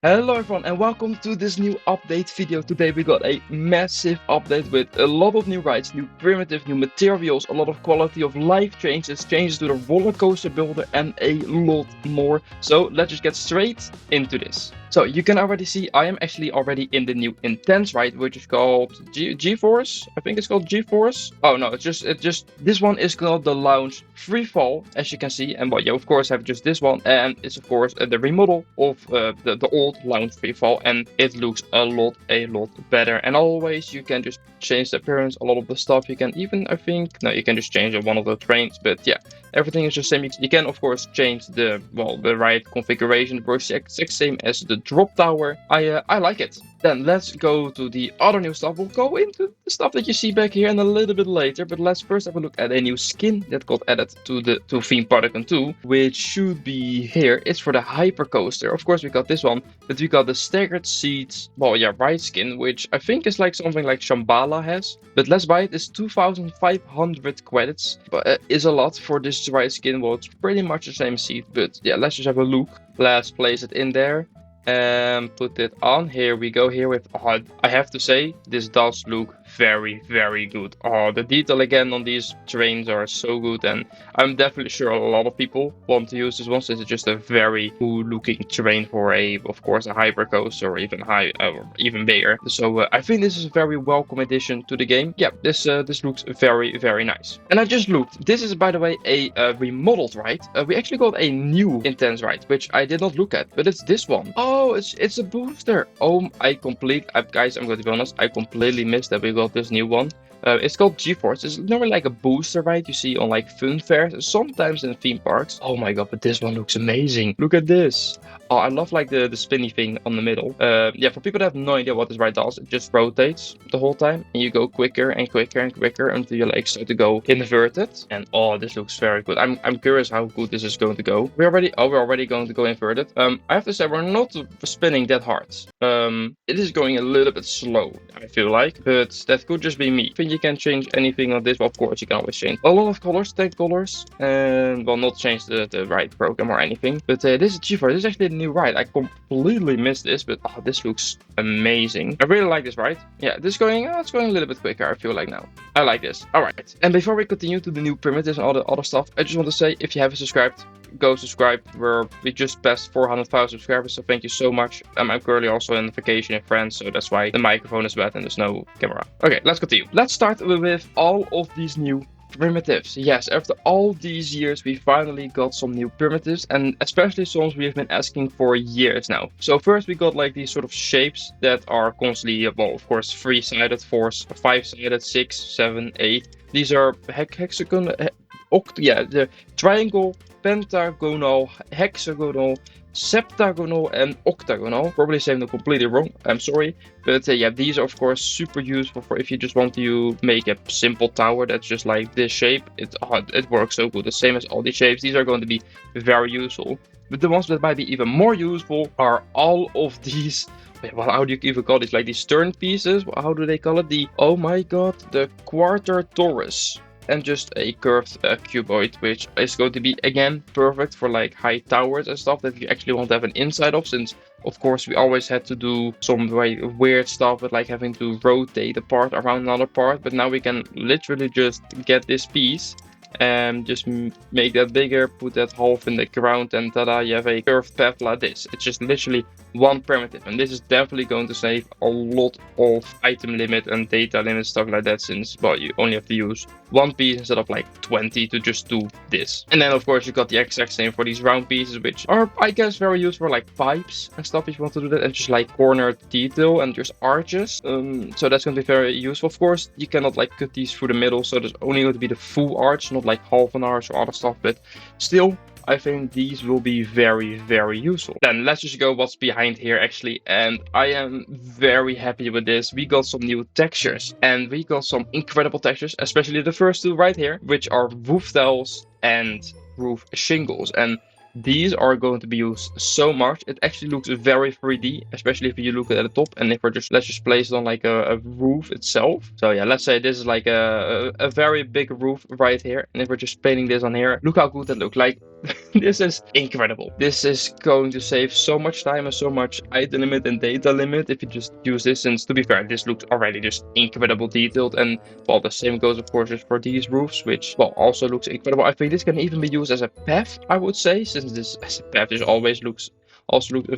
Hello everyone and welcome to this new update video. Today we got a massive update with a lot of new rides, new primitive, new materials, a lot of quality of life changes, changes to the roller coaster builder and a lot more. So let's just get straight into this. So you can already see I am actually already in the new Intense ride, which is called G-Force. I think it's called G-Force. Oh no, it's just this one is called the Lounge Free Fall, as you can see. And well, you of course have just this one, and it's of course the remodel of the old Lounge Free Fall, and it looks a lot better. And always you can just change the appearance, a lot of the stuff. You can even, I think, no, you can just change one of the trains, but yeah. Everything is the same. You can of course change the ride configuration. It works the exact same as the drop tower. I like it. Then let's go to the other new stuff. We'll go into the stuff that you see back here and a little bit later. But let's first have a look at a new skin that got added to Theme Park Tycoon 2, which should be here. It's for the hyper coaster. Of course we got this one, but we got the staggered seats. Well, yeah, ride skin, which I think is like something like Shambhala has. But let's buy it. It's 2,500 credits, but is a lot for this ride skin. Well, it's pretty much the same seat, but yeah, let's just have a look. Let's place it in there and put it on. Here we go. Here with I have to say this does look very good. The detail again on these trains are so good, and I'm definitely sure a lot of people want to use this one, since it's just a very cool looking train for of course a hyper coaster, or even even bigger. So I think this is a very welcome addition to the game. Yeah, this looks very nice. And I just looked, this is by the way a remodeled ride. We actually got a new Intense ride, which I did not look at, but it's this one. Oh, it's a booster. Oh, guys, I'm going to be honest, I completely missed that we got this new one. It's called G-Force. It's normally like a booster ride you see on like fun fairs, sometimes in theme parks. Oh my god, but this one looks amazing. Look at this. Oh, I love like the spinny thing on the middle. Yeah, for people that have no idea what this ride does, it just rotates the whole time, and you go quicker and quicker and quicker until you like start to go inverted. And oh, this looks very good. I'm curious how good this is going to go. We're already going to go inverted. I have to say we're not spinning that hard. It is going a little bit slow, I feel like, but that could just be me. I think you can change anything on this. Well, of course you can always change a lot of colors, tag colors, and well, not change the ride program or anything. But this is G4. This is actually a new ride. I completely missed this, but oh, this looks amazing. I really like this ride. Yeah, it's going a little bit quicker, I feel like now. I like this. All right. And before we continue to the new primitives and all the other stuff, I just want to say, if you haven't subscribed, go subscribe. We just passed 400,000 subscribers, so thank you so much. I'm currently also in vacation in France, so that's why the microphone is bad and there's no camera. Okay, let's continue. Let's start with all of these new primitives. Yes, after all these years we finally got some new primitives, and especially some we have been asking for years now. So first we got like these sort of shapes that are constantly, well, of course 3-sided, 4, 5-sided, 6, 7, 8. These are hexagon, yeah, the triangle, pentagonal, hexagonal, septagonal, and octagonal. Probably saying them completely wrong, I'm sorry. But yeah, these are of course super useful for if you just want to make a simple tower that's just like this shape. It works so good, the same as all these shapes. These are going to be very useful. But the ones that might be even more useful are all of these. Well, how do you even call these? Like these turn pieces? How do they call it? Oh my god, the quarter torus. And just a curved cuboid, which is going to be again perfect for like high towers and stuff that you actually want to have an inside of, since of course we always had to do some weird stuff with like having to rotate a part around another part. But now we can literally just get this piece and just make that bigger, put that half in the ground, and tada, you have a curved path like this. It's just literally one primitive, and this is definitely going to save a lot of item limit and data limit stuff like that, since well, you only have to use one piece instead of like 20 to just do this. And then of course you got the exact same for these round pieces, which are I guess very useful for like pipes and stuff if you want to do that, and just like corner detail and just arches. So that's going to be very useful. Of course you cannot like cut these through the middle, so there's only going to be the full arch, not like half an arch or other stuff, but still I think these will be very useful. Then let's just go what's behind here actually, and I am very happy with this. We got some new textures, and we got some incredible textures, especially the first two right here, which are roof tiles and roof shingles. And these are going to be used so much. It actually looks very 3D, especially if you look at the top. And if we're just, let's just place it on like a roof itself. So yeah, let's say this is like a very big roof right here. And if we're just painting this on here, look how good that looks. Like, this is incredible. This is going to save so much time and so much item limit and data limit if you just use this. Since to be fair, this looks already just incredible detailed. And well, the same goes of course just for these roofs, which well also looks incredible. I think this can even be used as a path, I would say, since this as a path just always looks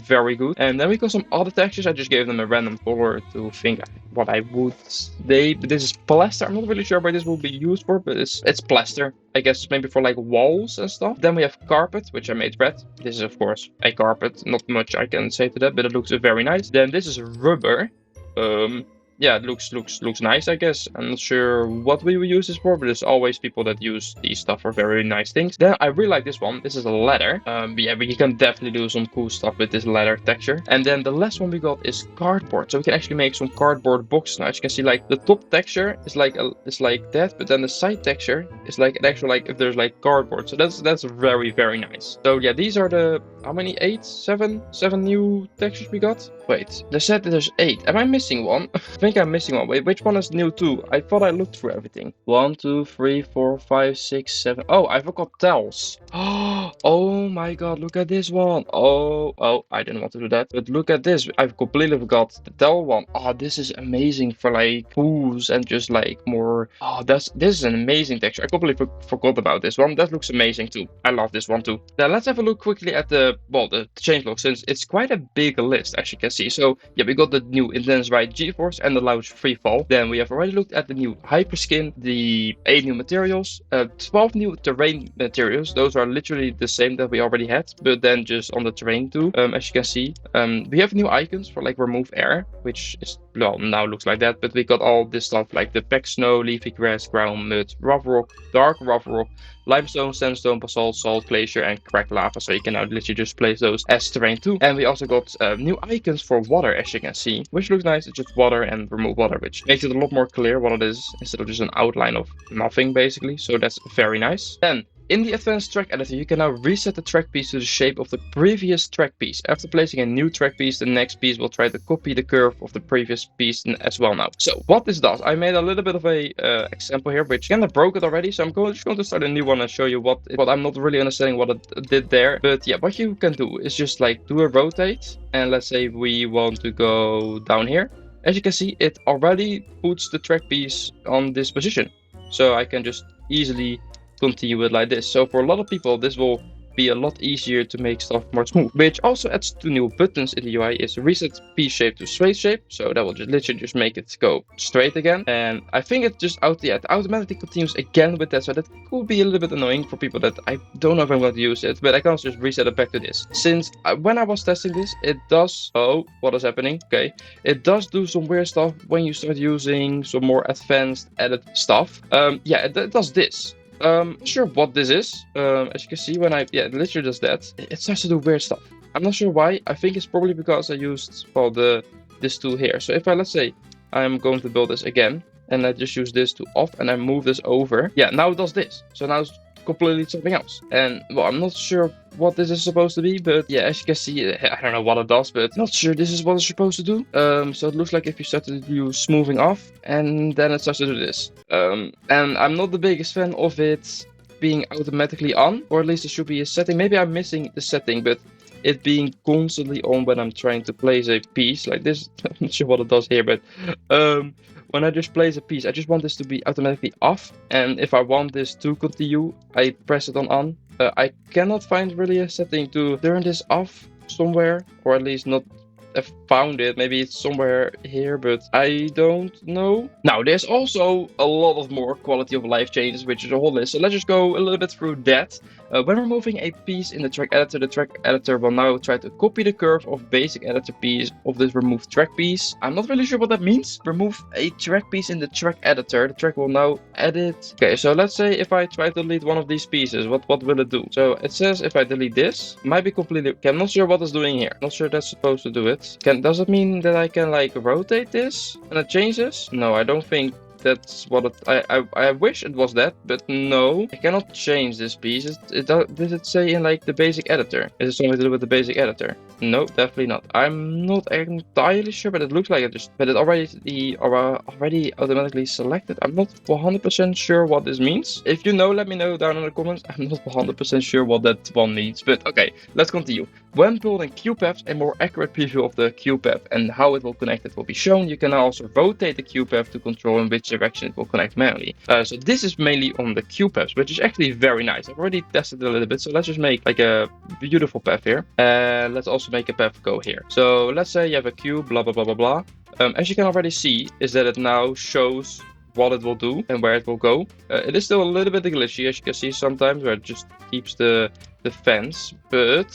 very good. And then we got some other textures. I just gave them a random color to think what I would say. But this is plaster. I'm not really sure what this will be used for, but it's plaster. I guess maybe for like walls and stuff. Then we have carpet, which I made red. This is of course a carpet. Not much I can say to that, but it looks very nice. Then this is rubber. Yeah, it looks nice, I guess. I'm not sure what we will use this for, but there's always people that use these stuff for very nice things. Then I really like this one. This is a ladder. Yeah, but you can definitely do some cool stuff with this ladder texture. And then the last one we got is cardboard. So we can actually make some cardboard boxes. Now, as you can see, like the top texture is like that, but then the side texture is like an actual like if there's like cardboard. So that's very nice. So yeah, these are the how many? 7 new textures we got. Wait, they said that there's 8. Am I missing one? I think I'm missing one. Wait, which one is new too? I thought I looked through everything. 1, 2, 3, 4, 5, 6, 7. Oh, I forgot towels. Oh my god, look at this one. Oh, I didn't want to do that. But look at this. I've completely forgot the towel one. Oh, this is amazing for like pools and just like more. Oh, this is an amazing texture. I completely forgot about this one. That looks amazing too. I love this one too. Now let's have a look quickly at the changelog, since it's quite a big list as you can see. So yeah, we got the new intense ride G-force and the lounge free fall. Then we have already looked at the new hyperskin, the 8 new materials, 12 new terrain materials. Those are literally the same that we already had, but then just on the terrain too. As you can see, we have new icons for like remove air, which is well now looks like that. But we got all this stuff like the packed snow, leafy grass, ground mud, rough rock, dark rough rock, limestone, sandstone, basalt, salt, glacier, and cracked lava. So you can now literally just place those as terrain too. And we also got new icons for water, as you can see, which looks nice. It's just water and remove water, which makes it a lot more clear what it is instead of just an outline of nothing basically. So that's very nice. Then in the advanced track editor, you can now reset the track piece to the shape of the previous track piece. After placing a new track piece, the next piece will try to copy the curve of the previous piece as well now. So what this does, I made a little bit of a example here, which kind of broke it already. So I'm just going to start a new one and show you what I'm not really understanding what it did there. But yeah, what you can do is just like do a rotate. And let's say we want to go down here. As you can see, it already puts the track piece on this position. So I can just easily continue it like this. So for a lot of people, this will be a lot easier to make stuff more smooth. Which also adds 2 new buttons in the UI is reset piece shape to straight shape. So that will just literally just make it go straight again. And I think it just it automatically continues again with that. So that could be a little bit annoying for people that I don't know if I'm going to use it, but I can also just reset it back to this. Since when I was testing this, it does, what is happening? Okay, it does do some weird stuff when you start using some more advanced edit stuff. Yeah, it does this. Not sure what this is. As you can see, when it literally does that. It starts to do weird stuff. I'm not sure why. I think it's probably because I used this tool here. So if let's say I'm going to build this again, and I just use this to off, and I move this over. Yeah, now it does this. So now it's completely something else. And well, I'm not sure what this is supposed to be, but yeah, as you can see, I don't know what it does, but not sure this is what it's supposed to do. So it looks like if you start to do smoothing off, and then it starts to do this. And I'm not the biggest fan of it being automatically on, or at least it should be a setting. Maybe I'm missing the setting, but it being constantly on when I'm trying to place a piece like this. I'm not sure what it does here, but when I just place a piece, I just want this to be automatically off. And if I want this to continue, I press it on. I cannot find really a setting to turn this off somewhere, or at least not have found it. Maybe it's somewhere here, but I don't know. Now, there's also a lot of more quality of life changes, which is a whole list. So let's just go a little bit through that. When removing a piece in the track editor will now try to copy the curve of basic editor piece of this removed track piece. I'm not really sure what that means. Remove a track piece in the track editor. The track will now edit. Okay, so let's say if I try to delete one of these pieces, what will it do? So it says if I delete this, it might be completely. Okay, I'm not sure what it's doing here. Not sure that's supposed to do it. Does it mean that I can like rotate this and it changes? No, I don't think that's what I wish it was that, but no. I cannot change this piece. Does it say in like the basic editor? Is it something to do with the basic editor? No, definitely not. I'm not entirely sure, but it looks like but it already automatically selected. I'm not 100% sure what this means. If you know, let me know down in the comments. I'm not 100% sure what that one means, but okay, let's continue. When building QPaths, a more accurate preview of the QPath and how it will connect it will be shown. You can also rotate the QPath to control in which direction it will connect manually. So this is mainly on the QPaths, which is actually very nice. I've already tested it a little bit, so let's just make like a beautiful path here. Let's also make a path go here. So let's say you have a Q, blah, blah, blah, blah, blah. As you can already see, is that it now shows what it will do and where it will go. It is still a little bit glitchy, as you can see sometimes, where it just keeps the fence, but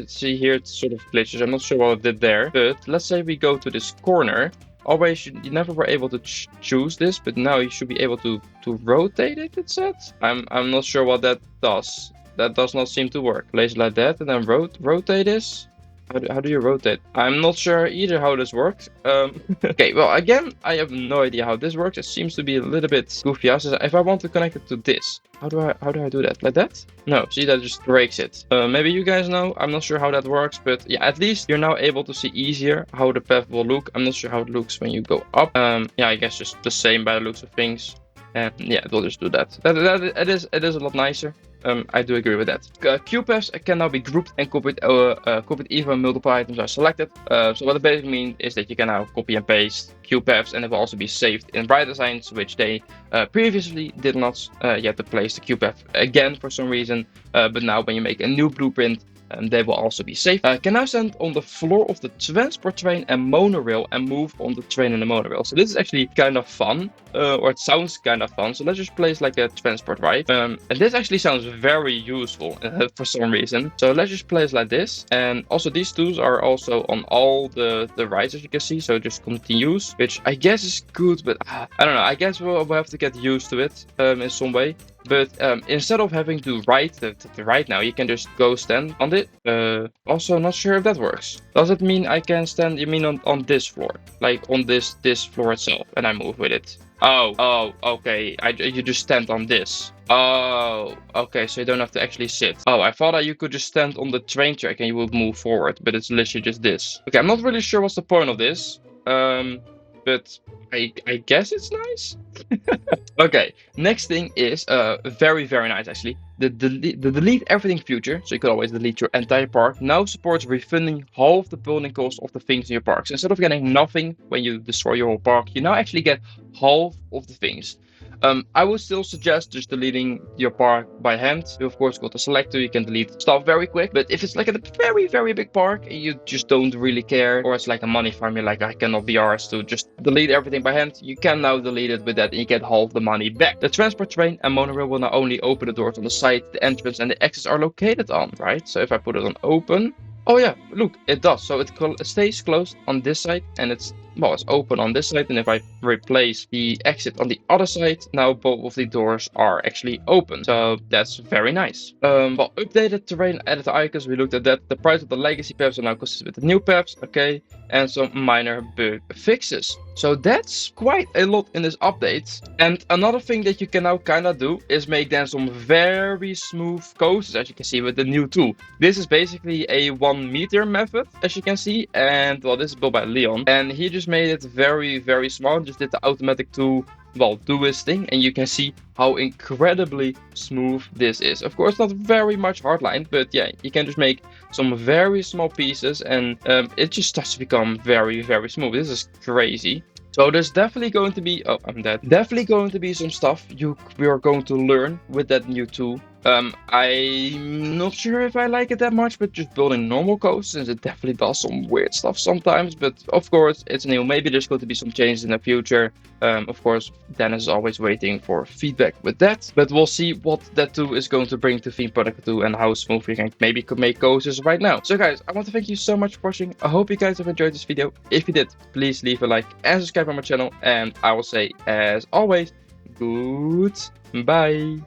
see here it sort of glitches. I'm not sure what it did there, but let's say we go to this corner. Always, you never were able to choose this, but now you should be able to rotate it, it said. I'm not sure what that does. That does not seem to work. Place it like that and then rotate this. How do you rotate? I'm not sure either how this works. Okay, well, again, I have no idea how this works. It seems to be a little bit goofy. If I want to connect it to this, how do I do that? Like that? No, see, that just breaks it. Maybe you guys know. I'm not sure how that works, but yeah, at least you're now able to see easier how the path will look. I'm not sure how it looks when you go up. Yeah, I guess just the same by the looks of things. And yeah, it will just do that. It is a lot nicer. I do agree with that. QPaths can now be grouped and copied even when multiple items are selected. So what it basically means is that you can now copy and paste QPaths, and it will also be saved in bright designs, which they previously did not. You have to place the QPath again for some reason, but now when you make a new blueprint, they will also be safe. Can now stand on the floor of the transport train and monorail and move on the train and the monorail. So this is actually kind of fun, or it sounds kind of fun. So let's just place like a transport ride. And this actually sounds very useful for some reason. So let's just place like this. And also these tools are also on all the rides, as you can see. So just continues, which I guess is good, but I don't know. I guess we'll have to get used to it in some way. But instead of having to ride the ride now, you can just go stand on it. Also, not sure if that works. Does it mean I can stand, you mean on this floor? Like on this floor itself, and I move with it? Oh, okay. You just stand on this. Oh, okay, so you don't have to actually sit. Oh, I thought that you could just stand on the train track and you would move forward, but it's literally just this. Okay, I'm not really sure what's the point of this. But I guess it's nice. Okay, next thing is very, very nice actually. The delete everything feature, so you can always delete your entire park, now supports refunding half the building cost of the things in your park. So instead of getting nothing when you destroy your whole park, you now actually get half of the things. I would still suggest just deleting your park by hand. You of course go to selector, you can delete stuff very quick. But if it's like a very, very big park and you just don't really care, or it's like a money farm, you're like, I cannot be arsed to just delete everything by hand, you can now delete it with that and you get half the money back. The transport train and monorail will now only open the doors on the side the entrance and the exits are located on, right? So if I put it on open, oh yeah, look, it does. So it stays closed on this side and it's open on this side. And if I replace the exit on the other side, now both of the doors are actually open. So that's very nice. Well, updated terrain, added the icons. We looked at that. The price of the legacy paths are now consistent with the new paths. Okay. And some minor bug fixes. So that's quite a lot in this update. And another thing that you can now kind of do is make then some very smooth coasters, as you can see with the new tool. This is basically a 1 meter method, as you can see. And well, this is built by Leon. And he just made it very, very small. Just did the automatic tool, well, do his thing. And you can see how incredibly smooth this is. Of course, not very much hardline, but yeah, you can just make some very small pieces and it just starts to become very, very smooth. This is crazy. So there's definitely going to be, oh, I'm dead. Definitely going to be some stuff we are going to learn with that new tool. I'm not sure if I like it that much, but just building normal coasters, it definitely does some weird stuff sometimes. But of course, it's new. Maybe there's going to be some changes in the future. Of course, Dennis is always waiting for feedback with that. But we'll see what that tool is going to bring to Theme Park Tycoon and how smooth we can maybe make coasters right now. So guys, I want to thank you so much for watching. I hope you guys have enjoyed this video. If you did, please leave a like and subscribe on my channel. And I will say, as always, goodbye.